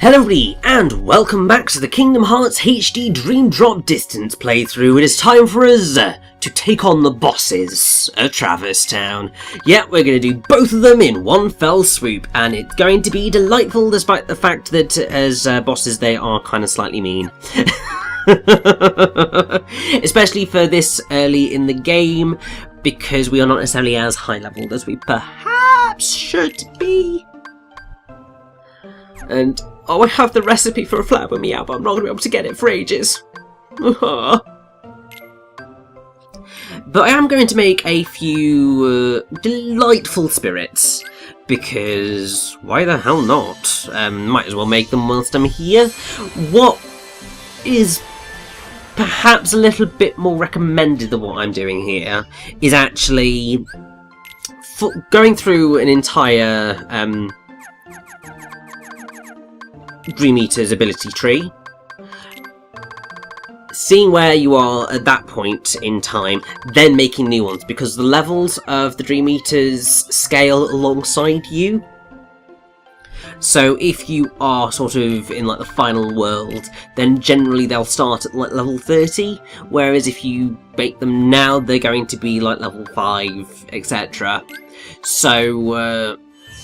Hello everybody, and welcome back to the Kingdom Hearts HD Dream Drop Distance playthrough. It is time for us to take on the bosses of Traverse Town. Yeah, we're going to do both of them in one fell swoop, and it's going to be delightful despite the fact that as bosses they are kind of slightly mean. Especially for this early in the game, because we are not necessarily as high leveled as we perhaps should be. And oh, I have the recipe for a flower meow, but I'm not going to be able to get it for ages. But I am going to make a few delightful spirits, because why the hell not? Might as well make them whilst I'm here. What is perhaps a little bit more recommended than what I'm doing here is actually going through an entire Dream Eater's ability tree, seeing where you are at that point in time, then making new ones, because the levels of the Dream Eaters scale alongside you. So if you are sort of in like the final world, then generally they'll start at like level 30, whereas if you make them now, they're going to be like level 5, etc. So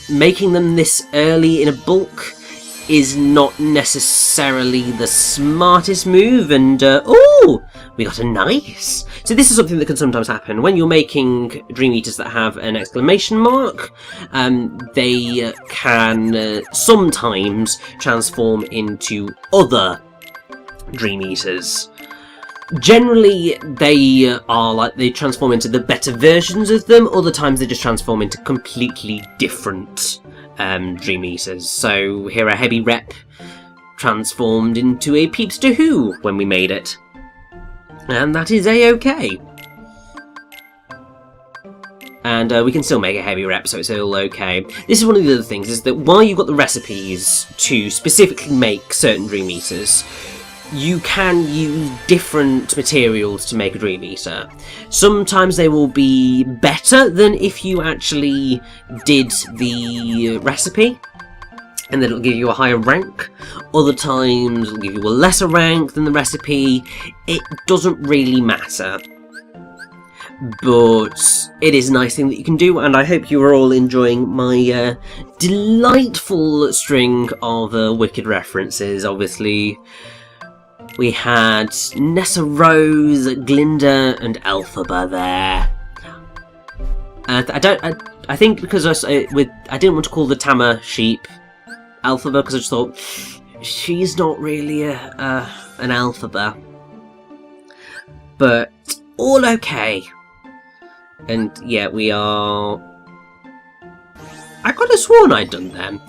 making them this early in a bulk is not necessarily the smartest move, and oh, we got a nice. So this is something that can sometimes happen when you're making Dream Eaters that have an exclamation mark. They can sometimes transform into other Dream Eaters. Generally, they transform into the better versions of them. Other times, they just transform into completely different Dream Eaters. So here a Heavy Rep transformed into a Peepster Who when we made it, and that is a-okay. And we can still make a Heavy Rep, so it's all okay. This is one of the other things, is that while you've got the recipes to specifically make certain Dream Eaters, you can use different materials to make a Dream Eater. Sometimes they will be better than if you actually did the recipe, and then it'll give you a higher rank. Other times it'll give you a lesser rank than the recipe. It doesn't really matter. But it is a nice thing that you can do, and I hope you are all enjoying my delightful string of wicked references. Obviously, we had Nessa Rose, Glinda, and Elphaba there. I think because I didn't want to call the Tama sheep Elphaba, because I just thought she's not really an Elphaba. But all okay. And yeah, we are. I could have sworn I'd done them.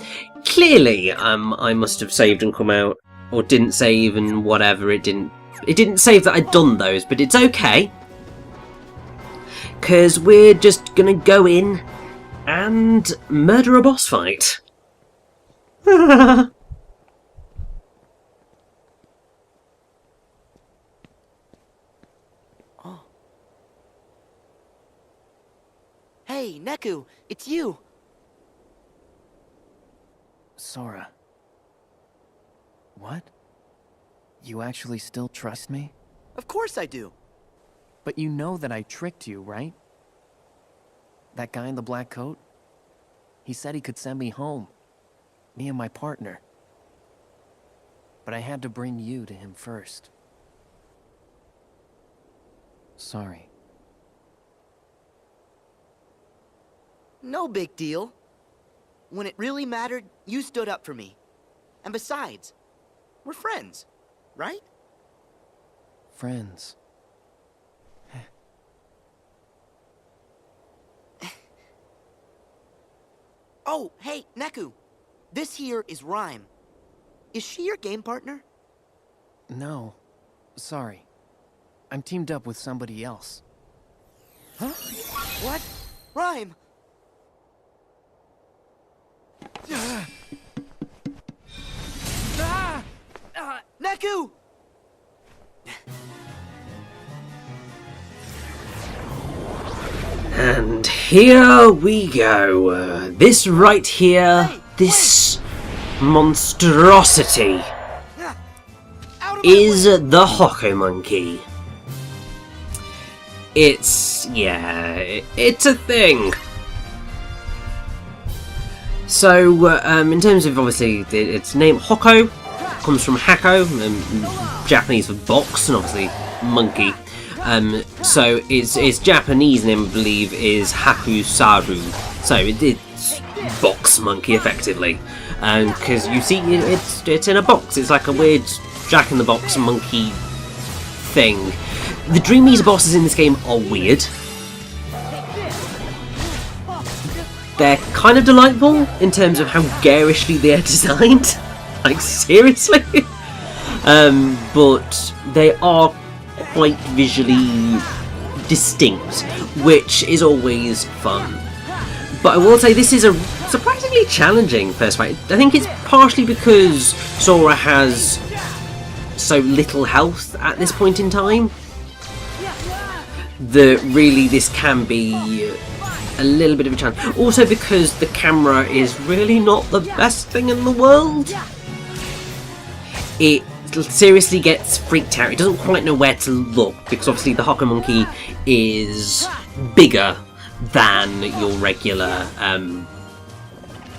Clearly, I must have saved and come out. Or didn't save and whatever, it didn't save that I'd done those, but it's okay. Because we're just gonna go in and murder a boss fight. Oh. Hey, Neku, it's you! Sora. What? You actually still trust me? Of course I do. But you know that I tricked you, right? That guy in the black coat? He said he could send me home. Me and my partner. But I had to bring you to him first. Sorry. No big deal. When it really mattered, you stood up for me. And besides, we're friends, right? Friends. Oh, hey, Neku. This here is Rhyme. Is she your game partner? No. Sorry. I'm teamed up with somebody else. Huh? What? Rhyme! Neku! And here we go. This right here, this monstrosity Out of my is way! the Hoko Monkey. It's a thing. So, in terms of obviously its name, Hoko comes from Hako, Japanese for box, and obviously monkey. So its Japanese name, I believe, is Hakusaru. So it's box monkey, effectively. Because you see, it's in a box. It's like a weird Jack-in-the-Box monkey thing. The Dream Eater bosses in this game are weird. They're kind of delightful in terms of how garishly they are designed. Like, seriously? But they are quite visually distinct, which is always fun. But I will say this is a surprisingly challenging first fight. I think it's partially because Sora has so little health at this point in time that really this can be a little bit of a challenge. Also because the camera is really not the best thing in the world. It seriously gets freaked out. It doesn't quite know where to look because obviously the Hoko Monkey is bigger than your regular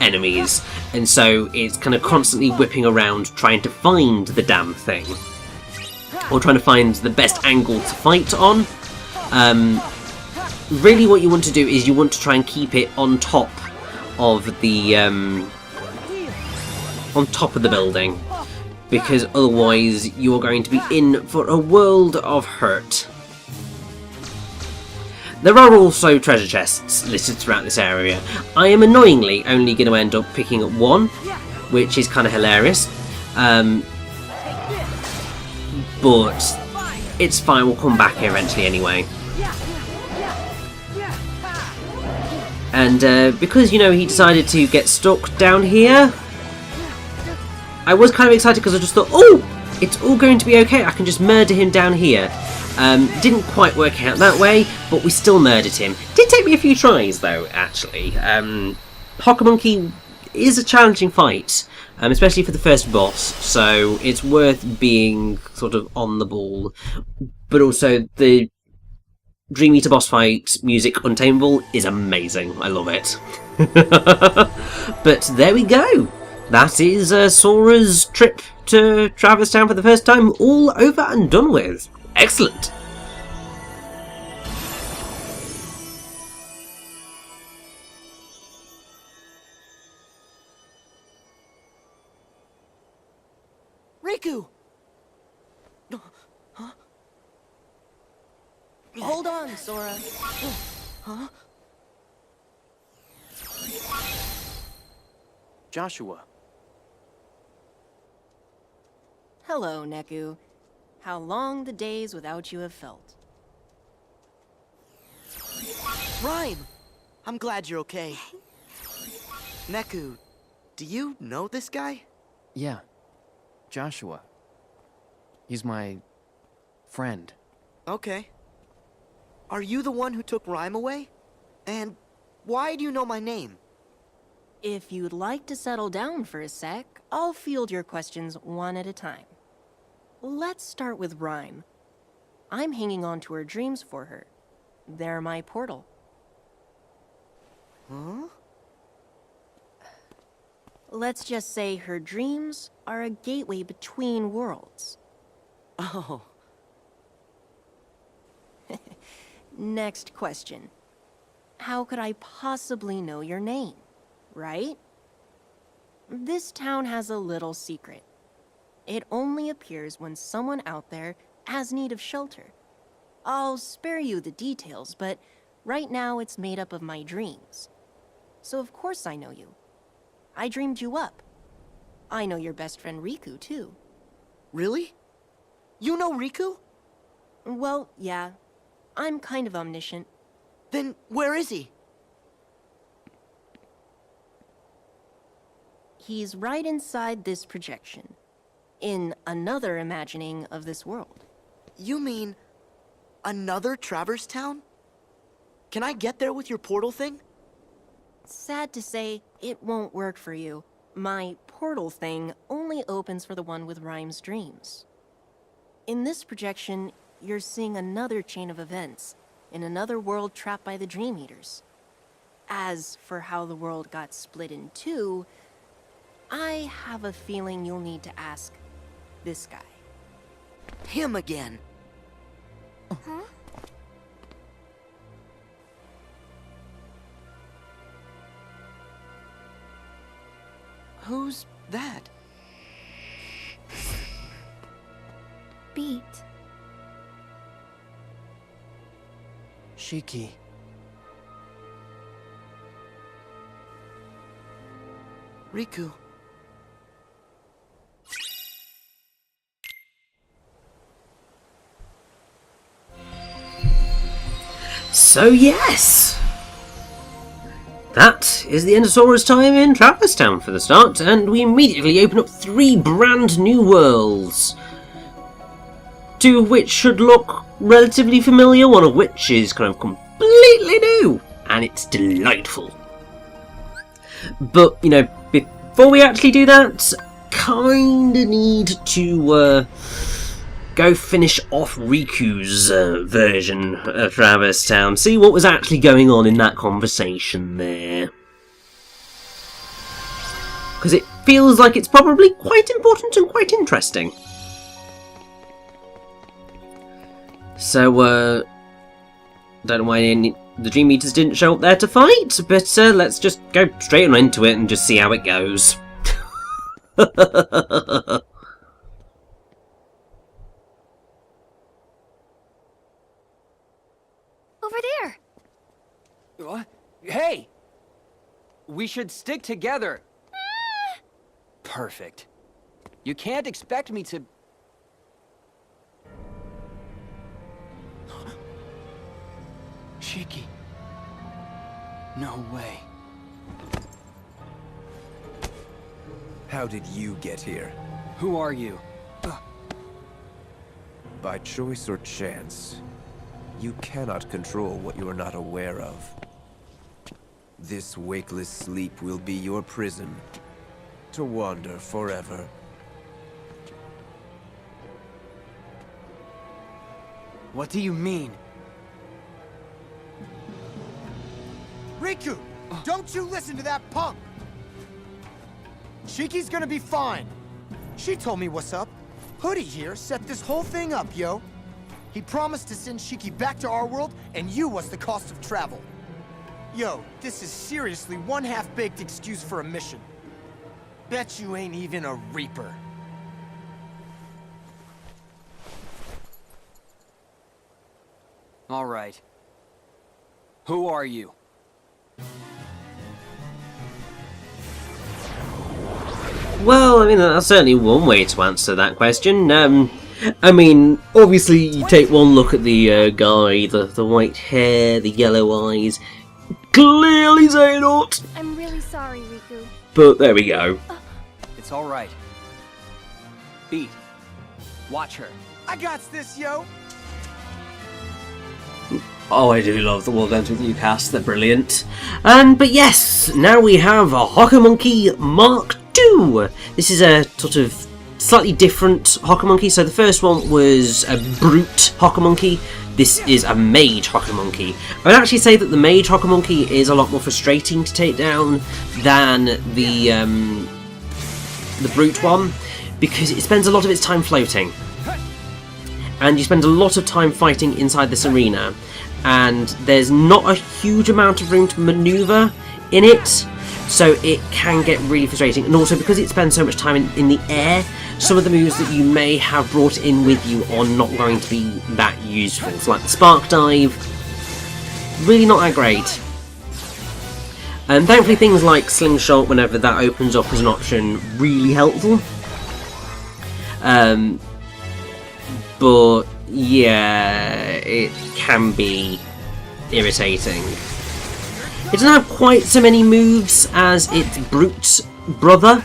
enemies, and so it's kind of constantly whipping around trying to find the damn thing, or trying to find the best angle to fight on. Really what you want to do is you want to try and keep it on top of the building, because otherwise you're going to be in for a world of hurt. There are also treasure chests listed throughout this area. I am annoyingly only going to end up picking up one, which is kind of hilarious. But it's fine, we'll come back here eventually anyway. And because, you know, he decided to get stuck down here, I was kind of excited because I just thought, oh, it's all going to be okay, I can just murder him down here. Didn't quite work out that way, but we still murdered him. Did take me a few tries though, actually. Hoko Monkey is a challenging fight, especially for the first boss, so it's worth being sort of on the ball. But also, the Dream Eater boss fight music, Untamable, is amazing. I love it. But there we go. That is Sora's trip to Traverse Town for the first time, all over and done with. Excellent! Riku! Huh? Hold on, Sora. Huh? Joshua. Hello, Neku. How long the days without you have felt. Rhyme! I'm glad you're okay. Neku, do you know this guy? Yeah. Joshua. He's my friend. Okay. Are you the one who took Rhyme away? And why do you know my name? If you'd like to settle down for a sec, I'll field your questions one at a time. Let's start with Rhyme. I'm hanging on to her dreams for her. They're my portal. Huh? Let's just say her dreams are a gateway between worlds. Oh. Next question. How could I possibly know your name, right? This town has a little secret. It only appears when someone out there has need of shelter. I'll spare you the details, but right now it's made up of my dreams. So of course I know you. I dreamed you up. I know your best friend Riku, too. Really? You know Riku? Well, yeah. I'm kind of omniscient. Then where is he? He's right inside this projection. In another imagining of this world. You mean another Traverse Town? Can I get there with your portal thing? Sad to say, it won't work for you. My portal thing only opens for the one with Rhyme's dreams. In this projection, you're seeing another chain of events in another world trapped by the Dream Eaters. As for how the world got split in two, I have a feeling you'll need to ask this guy. Him again. Huh? Who's that? Beat. Shiki. Riku. So yes! That is the end of Sora's time in Traverse Town for the start, and we immediately open up 3 brand new worlds. 2 of which should look relatively familiar, one of which is kind of completely new, and it's delightful. But, you know, before we actually do that, kinda need to go finish off Riku's version of Traverse Town, see what was actually going on in that conversation there. Because it feels like it's probably quite important and quite interesting. So, don't know why the Dream Eaters didn't show up there to fight, but let's just go straight on into it and just see how it goes. Over there! What? Hey! We should stick together. Perfect. You can't expect me to... Shiki. No way. How did you get here? Who are you? By choice or chance? You cannot control what you are not aware of. This wakeless sleep will be your prison, to wander forever. What do you mean? Riku! Don't you listen to that punk! Shiki's gonna be fine. She told me what's up. Hoodie here set this whole thing up, yo. He promised to send Shiki back to our world, and you was the cost of travel. Yo, this is seriously one half-baked excuse for a mission. Bet you ain't even a Reaper. All right. Who are you? Well, I mean, that's certainly one way to answer that question. I mean, obviously, you take one look at the guy, the white hair, the yellow eyes. Clearly Xehanort! I'm really sorry, Riku. But there we go. It's all right. Beat. Watch her. I got this, yo! Oh, I do love the World Ends With You cast, they're brilliant. But yes, now we have a Hokamonkey Mark II! This is a sort of slightly different Hokamonkey. So the first one was a brute Hokamonkey. This is a mage Hokamonkey. I would actually say that the mage Hokamonkey is a lot more frustrating to take down than the brute one, because it spends a lot of its time floating. And you spend a lot of time fighting inside this arena, and there's not a huge amount of room to maneuver in it, so it can get really frustrating. And also, because it spends so much time in the air, some of the moves that you may have brought in with you are not going to be that useful. So like the Spark Dive, really not that great. And thankfully things like Slingshot, whenever that opens up as an option, really helpful. But yeah, it can be irritating. It doesn't have quite so many moves as its brute brother,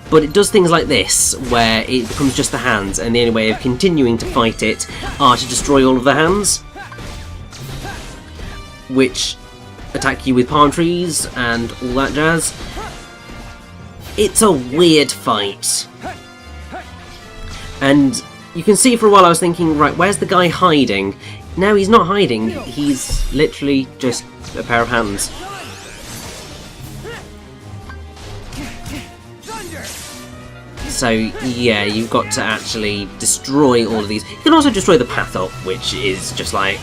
but it does things like this, where it becomes just the hands, and the only way of continuing to fight it are to destroy all of the hands, which attack you with palm trees and all that jazz. It's a weird fight. And you can see for a while I was thinking, right, where's the guy hiding? No, he's not hiding. He's literally just a pair of hands. So, yeah, you've got to actually destroy all of these. You can also destroy the path up, which is just like...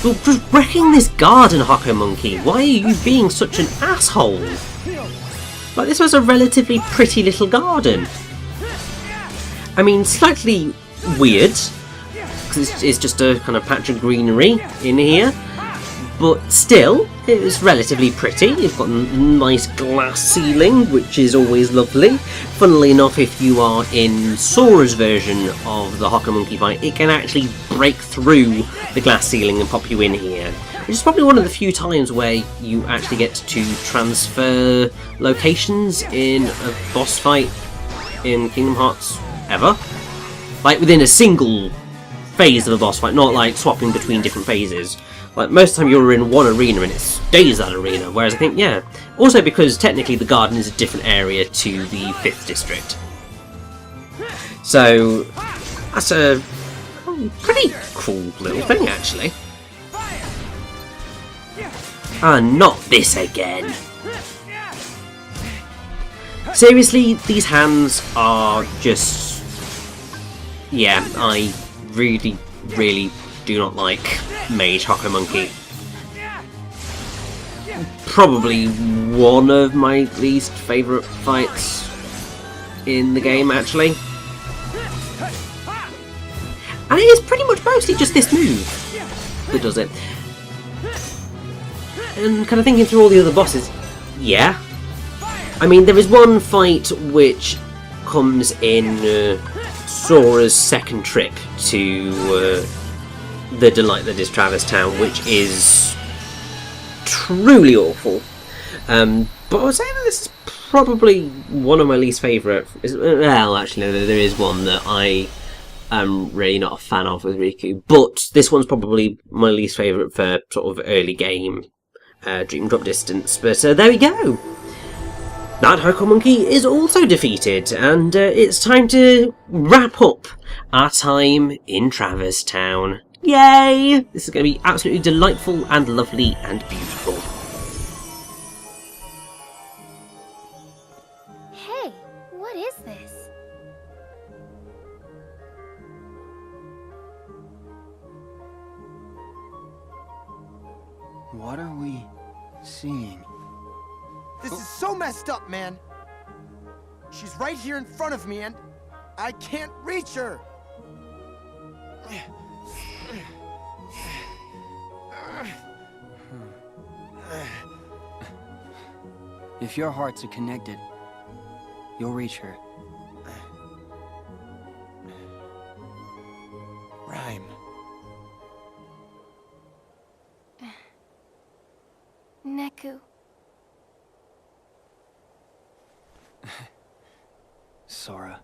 You're just wrecking this garden, Hoko Monkey. Why are you being such an asshole? Like, this was a relatively pretty little garden. I mean, slightly weird, because it's just a kind of patch of greenery in here. But still, it was relatively pretty. You've got a nice glass ceiling, which is always lovely. Funnily enough, if you are in Sora's version of the Hoko Monkey fight, it can actually break through the glass ceiling and pop you in here. Which is probably one of the few times where you actually get to transfer locations in a boss fight in Kingdom Hearts ever. Like, within a single phase of a boss fight, not like swapping between different phases. Like, most of the time you're in one arena and it stays that arena, whereas I think, yeah. Also because technically the garden is a different area to the 5th district. So, that's a pretty cool little thing, actually. And not this again. Seriously, these hands are just... Yeah, I really, really do not like Mage Hoko Monkey. Probably one of my least favourite fights in the game, actually. And it is pretty much mostly just this move that does it. And kind of thinking through all the other bosses, yeah. I mean, there is one fight which comes in Sora's second trip to the delight that is Traverse Town, which is truly awful. But I would say that this is probably one of my least favourite. Well, actually, no, there is one that I am really not a fan of with Riku, but this one's probably my least favourite for sort of early game Dream Drop Distance. But there we go. That Hoko Monkey is also defeated, and it's time to wrap up our time in Traverse Town. Yay! This is going to be absolutely delightful and lovely and beautiful. Hey, what is this? What are we seeing? This is so messed up, man. She's right here in front of me and I can't reach her. If your hearts are connected, you'll reach her. Rhyme. Neku. Sora.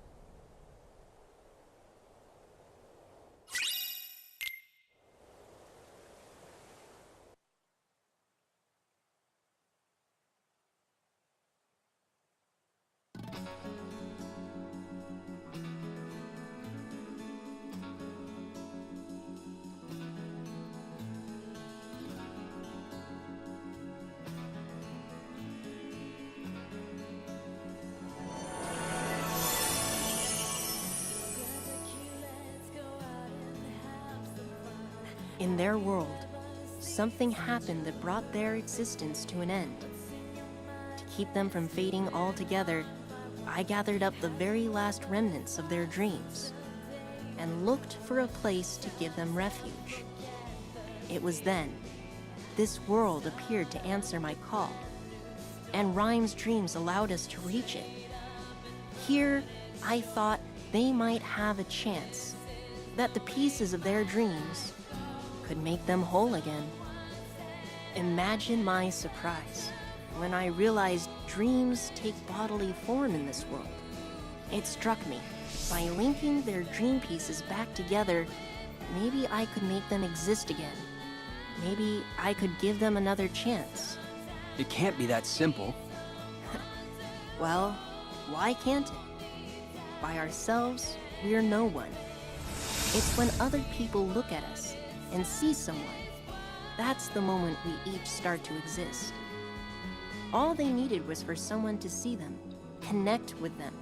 In their world, something happened that brought their existence to an end. To keep them from fading altogether, I gathered up the very last remnants of their dreams and looked for a place to give them refuge. It was then this world appeared to answer my call, and Rhyme's dreams allowed us to reach it. Here, I thought they might have a chance, that the pieces of their dreams could make them whole again. Imagine my surprise when I realized dreams take bodily form in this world. It struck me, by linking their dream pieces back together, maybe I could make them exist again. Maybe I could give them another chance. It can't be that simple. Well, Why can't it? By ourselves, we're no one. It's when other people look at us and see someone, that's the moment we each start to exist. All they needed was for someone to see them, connect with them.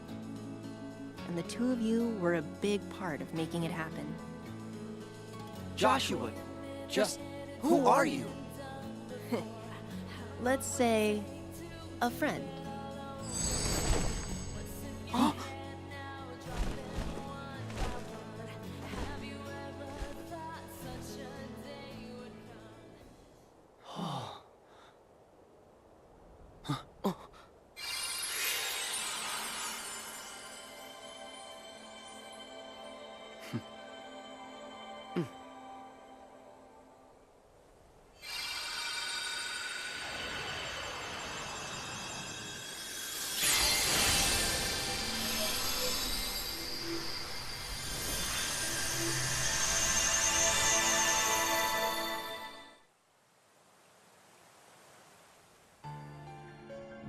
And the two of you were a big part of making it happen. Joshua, just who are you? Let's say, a friend.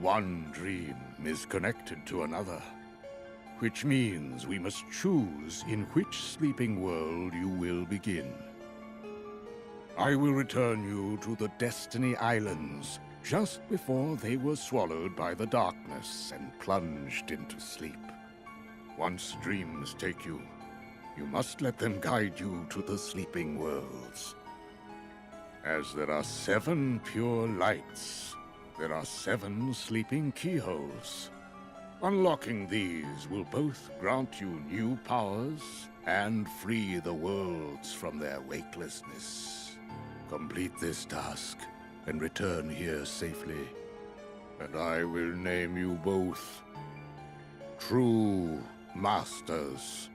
One dream is connected to another, which means we must choose in which sleeping world you will begin. I will return you to the Destiny Islands just before they were swallowed by the darkness and plunged into sleep. Once dreams take you, you must let them guide you to the sleeping worlds. As there are 7 pure lights, there are 7 sleeping keyholes. Unlocking these will both grant you new powers and free the worlds from their weightlessness. Complete this task and return here safely, and I will name you both True Masters